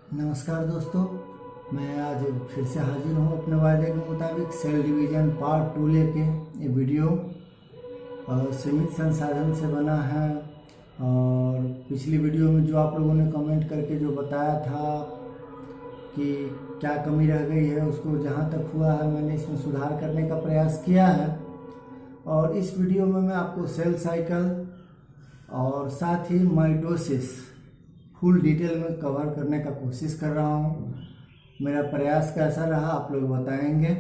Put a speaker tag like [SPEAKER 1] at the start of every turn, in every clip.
[SPEAKER 1] नमस्कार दोस्तों, मैं आज फिर से हाजिर हूँ अपने वायदे के मुताबिक सेल डिवीज़न पार्ट 2 लेके। ये वीडियो सीमित संसाधन से बना है और पिछली वीडियो में जो आप लोगों ने कमेंट करके जो बताया था कि क्या कमी रह गई है, उसको जहाँ तक हुआ है मैंने इसमें सुधार करने का प्रयास किया है। और इस वीडियो में मैं आपको सेल साइकिल और साथ ही माइटोसिस फुल डिटेल में कवर करने का कोशिश कर रहा हूँ। मेरा प्रयास कैसा रहा आप लोग बताएंगे।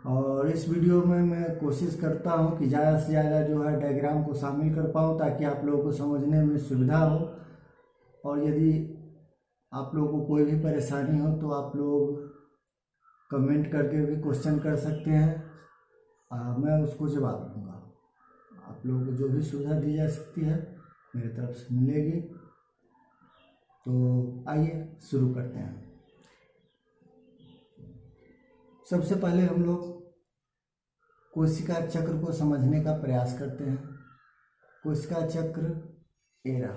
[SPEAKER 1] और इस वीडियो में मैं कोशिश करता हूँ कि ज़्यादा से ज़्यादा जो है डायग्राम को शामिल कर पाऊँ ताकि आप लोगों को समझने में सुविधा हो। और यदि आप लोगों को कोई भी परेशानी हो तो आप लोग कमेंट करके भी क्वेश्चन कर सकते हैं, मैं उसको जवाब दूँगा। आप लोगों को जो भी सुविधा दी जा सकती है मेरी तरफ से मिलेगी। तो आइए शुरू करते हैं। सबसे पहले हम लोग कोशिका चक्र को समझने का प्रयास करते हैं। कोशिका चक्र एरा,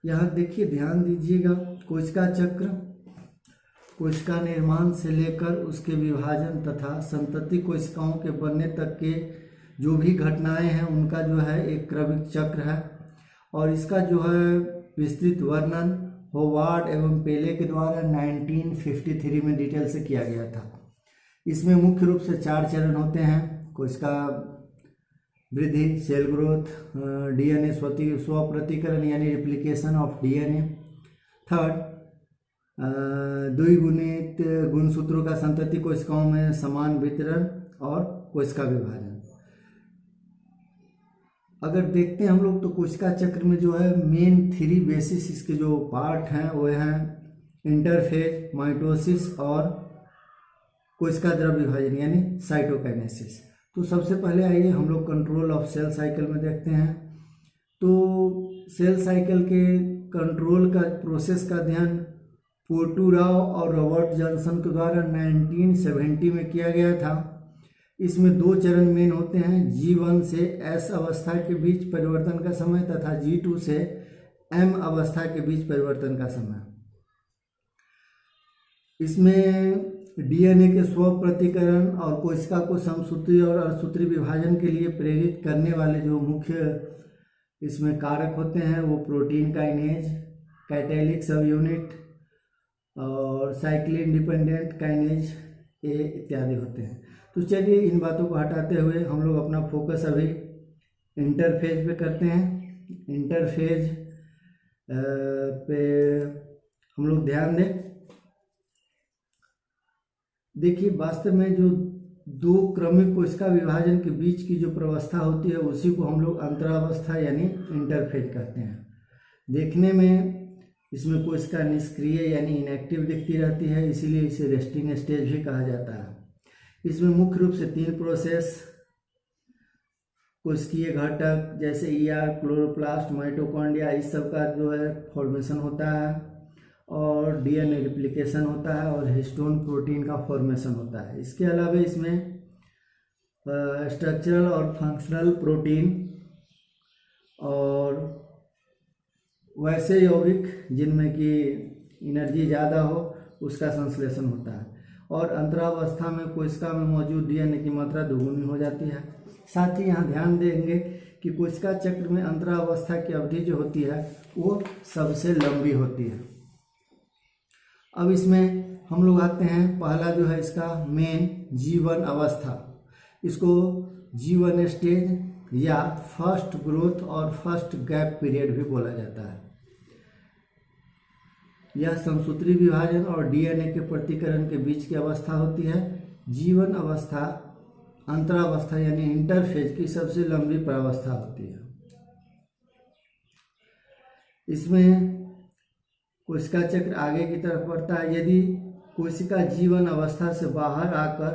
[SPEAKER 1] यहाँ देखिए, ध्यान दीजिएगा। कोशिका चक्र कोशिका निर्माण से लेकर उसके विभाजन तथा संतति कोशिकाओं के बनने तक के जो भी घटनाएं हैं उनका जो है एक क्रमिक चक्र है। और इसका जो है विस्तृत वर्णन होवार्ड एवं पेले के द्वारा 1953 में डिटेल से किया गया था। इसमें मुख्य रूप से 4 चरण होते हैं: कोशिका वृद्धि, सेल ग्रोथ, डीएनए स्वप्रतिकरण यानी रिप्लिकेशन ऑफ डीएनए, थर्ड द्विगुणित गुणसूत्रों का संतति कोशिकाओं में समान वितरण और कोशिका विभाजन। अगर देखते हैं हम लोग तो कोशिका चक्र में जो है मेन 3 बेसिस इसके जो पार्ट हैं वो हैं इंटरफेज, माइटोसिस और कोशिका द्रव विभाजन यानी साइटोकाइनेसिस। तो सबसे पहले आइए हम लोग कंट्रोल ऑफ सेल साइकिल में देखते हैं। तो सेल साइकिल के कंट्रोल का प्रोसेस का अध्ययन पोर्टुराव और रॉबर्ट जॉनसन के द्वारा 1970 में किया गया था। इसमें 2 चरण मेन होते हैं: G1 से S अवस्था के बीच परिवर्तन का समय तथा G2 से M अवस्था के बीच परिवर्तन का समय। इसमें डीएनए के स्व प्रतिकरण और कोशिका को समसूत्री और अर्धसूत्री विभाजन के लिए प्रेरित करने वाले जो मुख्य इसमें कारक होते हैं वो प्रोटीन काइनेज, कैटालिटिक सब यूनिट और साइक्लिन डिपेंडेंट काइनेज ए इत्यादि होते हैं। तो चलिए इन बातों को हटाते हुए हम लोग अपना फोकस अभी इंटरफेज पे करते हैं। इंटरफेज पे हम लोग ध्यान दें। देखिए, वास्तव में जो 2 क्रमिक कोशिका विभाजन के बीच की जो प्रवस्था होती है उसी को हम लोग अंतरावस्था यानी इंटरफेज कहते हैं। देखने में इसमें कोशिका निष्क्रिय यानी इनएक्टिव दिखती रहती है, इसीलिए इसे रेस्टिंग स्टेज भी कहा जाता है। इसमें मुख्य रूप से 3 प्रोसेस कोशिकीय घटक जैसे ईआर, क्लोरोप्लास्ट, माइटोकॉन्ड्रिया, इस सब का जो है फॉर्मेशन होता है और डीएनए रिप्लिकेशन होता है और हिस्टोन प्रोटीन का फॉर्मेशन होता है। इसके अलावा इसमें स्ट्रक्चरल और फंक्शनल प्रोटीन और वैसे यौगिक जिनमें कि एनर्जी ज़्यादा हो उसका संश्लेषण होता है। और अंतरावस्था में कोशिका में मौजूद डीएनए की मात्रा दोगुनी हो जाती है। साथ ही यहाँ ध्यान देंगे कि कोशिका चक्र में अंतरावस्था की अवधि जो होती है वो सबसे लंबी होती है। अब इसमें हम लोग आते हैं, पहला जो है इसका मेन G1 अवस्था। इसको G1 स्टेज या फर्स्ट ग्रोथ और फर्स्ट गैप पीरियड भी बोला जाता है। यह समसूत्री विभाजन और डीएनए के प्रतिकरण के बीच की अवस्था होती है। G1 अवस्था अंतरावस्था यानी इंटरफेज की सबसे लंबी प्रावस्था होती है। इसमें कोशिका चक्र आगे की तरफ बढ़ता है। यदि कोशिका G1 अवस्था से बाहर आकर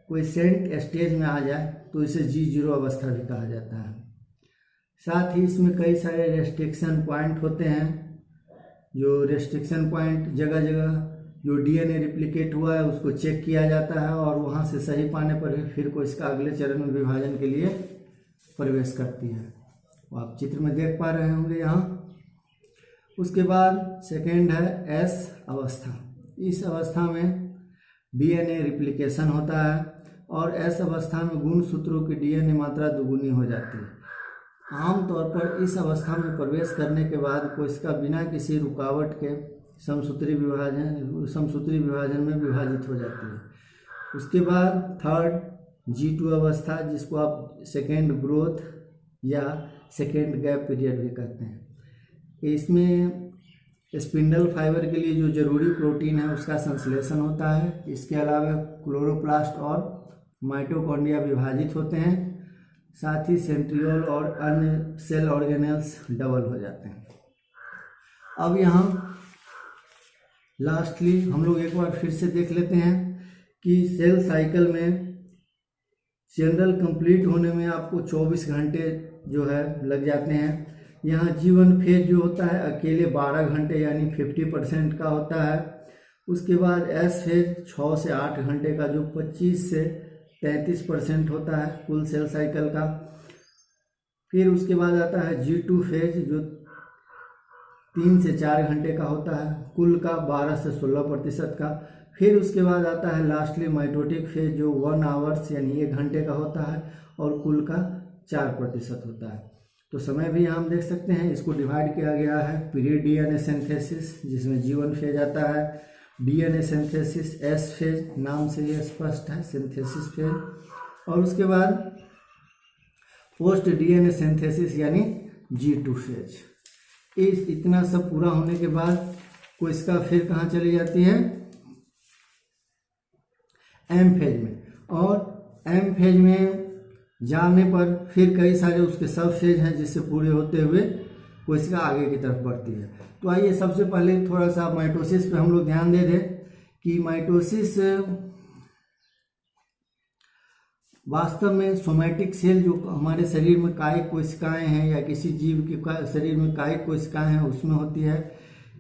[SPEAKER 1] कोई सेंट स्टेज में आ जाए तो इसे G0 अवस्था भी कहा जाता है। साथ ही इसमें कई सारे रेस्ट्रिक्शन पॉइंट होते हैं। जो रेस्ट्रिक्शन पॉइंट जगह जगह जो डीएनए रिप्लिकेट हुआ है उसको चेक किया जाता है और वहाँ से सही पाने पर फिर कोशिका अगले चरण में विभाजन के लिए प्रवेश करती है। आप चित्र में देख पा रहे होंगे यहाँ। उसके बाद सेकेंड है एस अवस्था। इस अवस्था में डीएनए रिप्लिकेशन होता है और एस अवस्था में गुणसूत्रों की डीएनए मात्रा दुगुनी हो जाती है। आमतौर पर इस अवस्था में प्रवेश करने के बाद कोशिका बिना किसी रुकावट के समसूत्री विभाजन में विभाजित हो जाती है। उसके बाद थर्ड G2 अवस्था, जिसको आप सेकेंड ग्रोथ या सेकेंड गैप पीरियड भी कहते हैं। इसमें स्पिंडल फाइबर के लिए जो जरूरी प्रोटीन है उसका संश्लेषण होता है। इसके अलावा क्लोरोप्लास्ट और माइटोकॉन्ड्रिया विभाजित होते हैं, साथ ही सेंट्रियोल और अन्य सेल ऑर्गेनेल्स डबल हो जाते हैं। अब यहाँ लास्टली हम लोग एक बार फिर से देख लेते हैं कि सेल साइकिल में जनरल कंप्लीट होने में आपको 24 घंटे जो है लग जाते हैं। यहाँ जीवन फेज जो होता है अकेले 12 घंटे यानी 50% का होता है। उसके बाद एस फेज 6 से 8 घंटे का जो 25 से 33% होता है कुल सेल साइकिल का। फिर उसके बाद आता है G2 फेज जो 3 से 4 घंटे का होता है, कुल का 12 से 16% का। फिर उसके बाद आता है लास्टली माइटोटिक फेज जो 1 आवर्स यानी 1 घंटे का होता है और कुल का 4% होता है। तो समय भी हम देख सकते हैं, इसको डिवाइड किया गया है प्री डीएनए सिंथेसिस जिसमें G1 फेज आता है, डीएनए सिंथेसिस एस फेज, नाम से ये स्पष्ट है सिंथेसिस फेज, और उसके बाद पोस्ट डीएनए सिंथेसिस यानी G2 फेज। इस इतना सब पूरा होने के बाद कोशिका फिर कहाँ चली जाती है, एम फेज में। और एम फेज में जाने पर फिर कई सारे उसके सब फेज हैं जिससे पूरे होते हुए कोशिका आगे की तरफ बढ़ती है। तो आइए सबसे पहले थोड़ा सा माइटोसिस पे हम लोग ध्यान दे दें कि माइटोसिस वास्तव में सोमैटिक सेल जो हमारे शरीर में कायिक कोशिकाएं हैं या किसी जीव के शरीर में कायिक कोशिकाएं हैं उसमें होती है।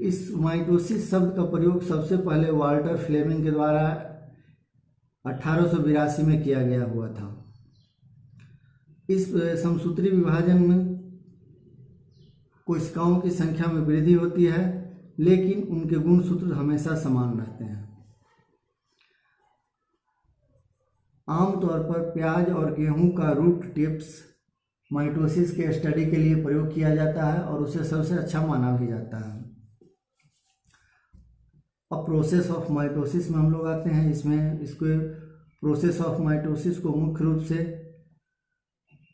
[SPEAKER 1] इस माइटोसिस शब्द का प्रयोग सबसे पहले वाल्टर फ्लेमिंग के द्वारा 1882 में किया गया हुआ था। इस समसूत्री विभाजन में कोशिकाओं की संख्या में वृद्धि होती है लेकिन उनके गुणसूत्र हमेशा समान रहते हैं। आमतौर पर प्याज और गेहूं का रूट टिप्स माइटोसिस के स्टडी के लिए प्रयोग किया जाता है और उसे सबसे अच्छा माना भी जाता है। अब प्रोसेस ऑफ माइटोसिस में हम लोग आते हैं। इसमें इसको प्रोसेस ऑफ माइटोसिस को मुख्य रूप से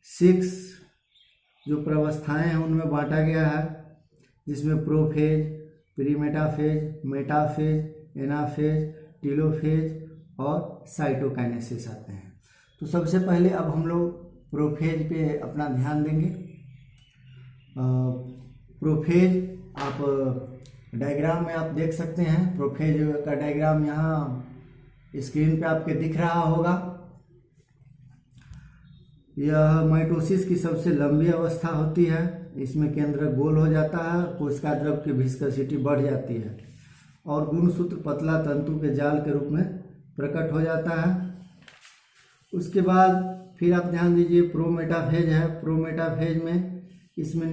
[SPEAKER 1] 6 जो प्रवस्थाएं हैं उनमें बांटा गया है, जिसमें प्रोफेज, प्रीमेटाफेज, मेटाफेज, एनाफेज, टीलोफेज और साइटोकाइनेसिस आते हैं। तो सबसे पहले अब हम लोग प्रोफेज पे अपना ध्यान देंगे। प्रोफेज आप डायग्राम में आप देख सकते हैं। प्रोफेज का डायग्राम यहाँ स्क्रीन पे आपके दिख रहा होगा। यह माइटोसिस की सबसे लंबी अवस्था होती है। इसमें केंद्रक गोल हो जाता है, कोशिका द्रव की विस्कोसिटी बढ़ जाती है और गुणसूत्र पतला तंतु के जाल के रूप में प्रकट हो जाता है। उसके बाद फिर आप ध्यान दीजिए प्रोमेटाफेज है। प्रोमेटाफेज में इसमें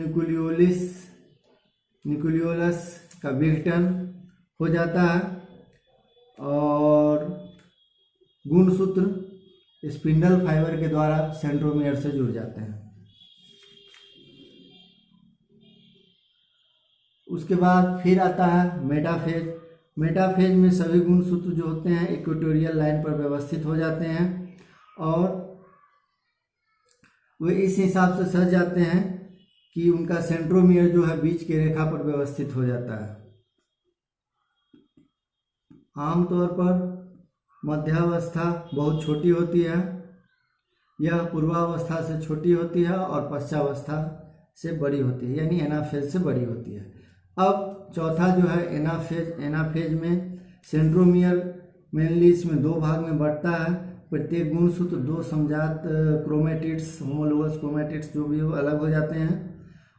[SPEAKER 1] न्यूक्लियोलस का विघटन हो जाता है और गुणसूत्र स्पिंडल फाइबर के द्वारा सेंट्रोमियर से जुड़ जाते हैं। उसके बाद फिर आता है मेटाफेज। मेटाफेज में सभी गुणसूत्र जो होते हैं इक्वेटोरियल लाइन पर व्यवस्थित हो जाते हैं और वे इस हिसाब से सज जाते हैं कि उनका सेंट्रोमियर जो है बीच की रेखा पर व्यवस्थित हो जाता है। आमतौर पर मध्यावस्था बहुत छोटी होती है, यह पूर्वावस्था से छोटी होती है और पश्चावस्था से बड़ी होती है, यानी एनाफेज से बड़ी होती है। अब चौथा जो है एनाफेज। एनाफेज में सेंट्रोमियर मेनली इसमें 2 भाग में बढ़ता है। प्रत्येक गुणसूत्र 2 समजात क्रोमेटिड्स, होमोलोगस क्रोमेटिड्स जो भी हो अलग हो जाते हैं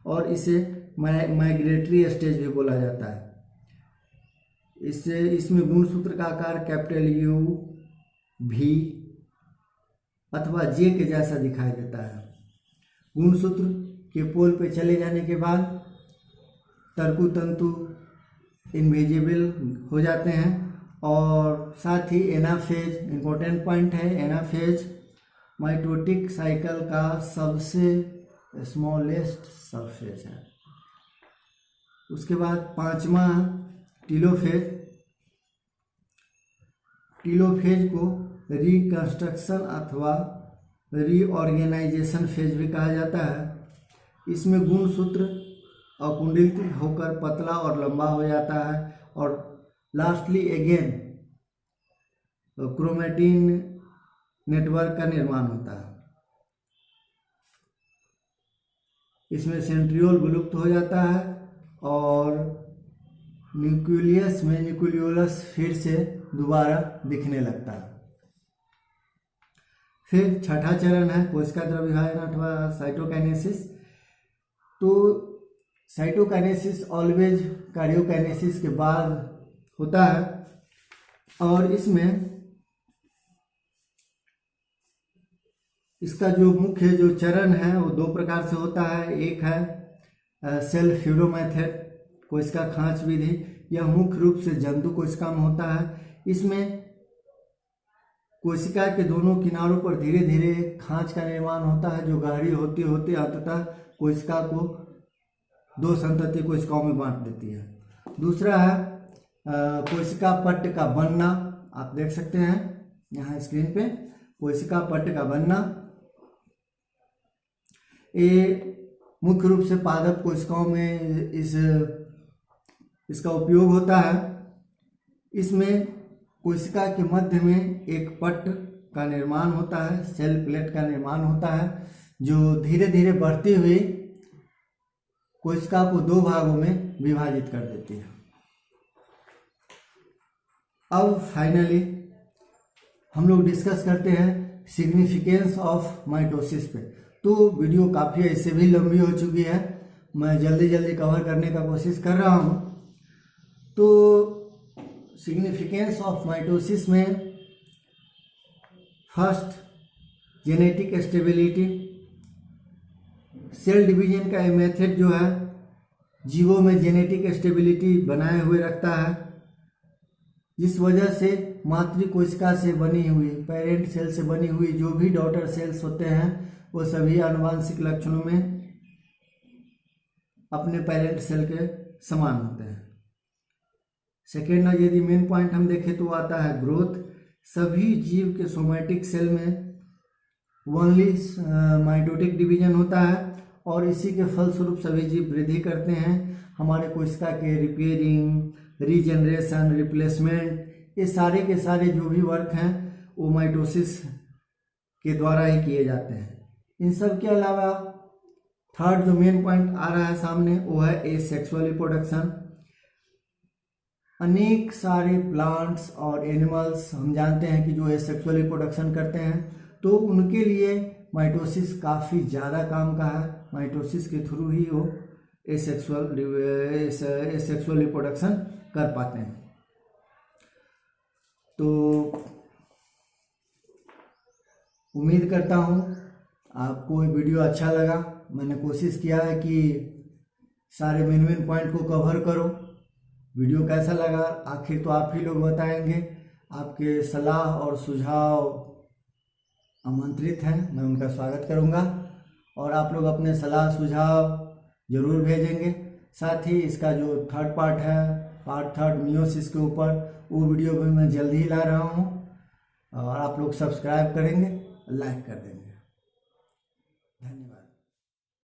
[SPEAKER 1] और इसे माइग्रेटरी स्टेज भी बोला जाता है। इसमें गुणसूत्र का आकार कैपिटल U, V अथवा J के जैसा दिखाई देता है। गुणसूत्र के पोल पे चले जाने के बाद तर्कु तंतु इनविजिबल हो जाते हैं। और साथ ही एनाफेज, इम्पोर्टेंट पॉइंट है, एनाफेज माइटोटिक साइकिल का सबसे स्मॉलेस्ट सबफेज है। उसके बाद पांचवा टीलोफेज। टीलोफेज को रिकंस्ट्रक्शन अथवा रीऑर्गेनाइजेशन फेज भी कहा जाता है। इसमें गुणसूत्र अकुंडित होकर पतला और लंबा हो जाता है और लास्टली अगेन क्रोमेटिन नेटवर्क का निर्माण होता है। इसमें सेंट्रियोल विलुप्त हो जाता है और न्यूक्लियस में न्यूक्लियोलस फिर से दोबारा दिखने लगता है। फिर छठा चरण है कोशिका द्रव्य विभाजन अथवा साइटोकाइनेसिस। तो साइटोकाइनेसिस ऑलवेज कार्डियोकाइनेसिस के बाद होता है और इसमें इसका जो मुख्य जो चरण है वो दो प्रकार से होता है। एक है सेल फ्यूरो मेथड, कोशिका खांच विधि। यह मुख्य रूप से जंतु कोशिका में होता है। इसमें कोशिका के दोनों किनारों पर धीरे धीरे खांच का निर्माण होता है जो गहरी होती होती अंततः कोशिका को दो संतति कोशिकाओं में बांट देती है। दूसरा है कोशिका पट्ट का बनना। आप देख सकते हैं यहाँ स्क्रीन पे कोशिका पट्ट का बनना। ये मुख्य रूप से पादप कोशिकाओं में इसका उपयोग होता है। इसमें कोशिका के मध्य में एक पट्ट का निर्माण होता है, सेल प्लेट का निर्माण होता है जो धीरे धीरे बढ़ती हुई कोशिका को दो भागों में विभाजित कर देती है। अब फाइनली हम लोग डिस्कस करते हैं सिग्निफिकेंस ऑफ माइटोसिस पे। तो वीडियो काफ़ी ऐसे भी लंबी हो चुकी है, मैं जल्दी जल्दी कवर करने का कोशिश कर रहा हूँ। तो सिग्निफिकेंस ऑफ माइटोसिस में first genetic stability. Cell division का ये मेथड जो है जीवों में जेनेटिक स्टेबिलिटी बनाए हुए रखता है, जिस वजह से मातृ कोशिका से बनी हुई, पेरेंट सेल से बनी हुई जो भी डॉटर सेल्स होते हैं वो सभी आनुवांशिक लक्षणों में अपने पेरेंट सेल के समान होते हैं। सेकेंड, यदि मेन पॉइंट हम देखें तो आता है ग्रोथ। सभी जीव के सोमैटिक सेल में ओनली माइटोटिक डिवीजन होता है और इसी के फलस्वरूप सभी जीव वृद्धि करते हैं। हमारे कोशिका के रिपेयरिंग, रीजनरेशन, रिप्लेसमेंट, ये सारे के सारे जो भी वर्क हैं वो माइटोसिस के द्वारा ही किए जाते हैं। इन सब के अलावा थर्ड जो मेन पॉइंट आ रहा है सामने वो है एसेक्सुअल रिप्रोडक्शन। अनेक सारे प्लांट्स और एनिमल्स हम जानते हैं कि जो एसेक्सुअल रिप्रोडक्शन करते हैं, तो उनके लिए माइटोसिस काफ़ी ज़्यादा काम का है। माइटोसिस के थ्रू ही वो एसेक्सुअल रिप्रोडक्शन कर पाते हैं। तो उम्मीद करता हूँ आपको ये वीडियो अच्छा लगा। मैंने कोशिश किया है कि सारे मेन पॉइंट को कवर करो। वीडियो कैसा लगा आखिर तो आप ही लोग बताएंगे। आपके सलाह और सुझाव आमंत्रित हैं, मैं उनका स्वागत करूंगा और आप लोग अपने सलाह सुझाव ज़रूर भेजेंगे। साथ ही इसका जो थर्ड पार्ट है, पार्ट थर्ड मियोसिस के ऊपर, वो वीडियो भी मैं जल्दी ही ला रहा हूँ और आप लोग सब्सक्राइब करेंगे, लाइक कर देंगे। धन्यवाद।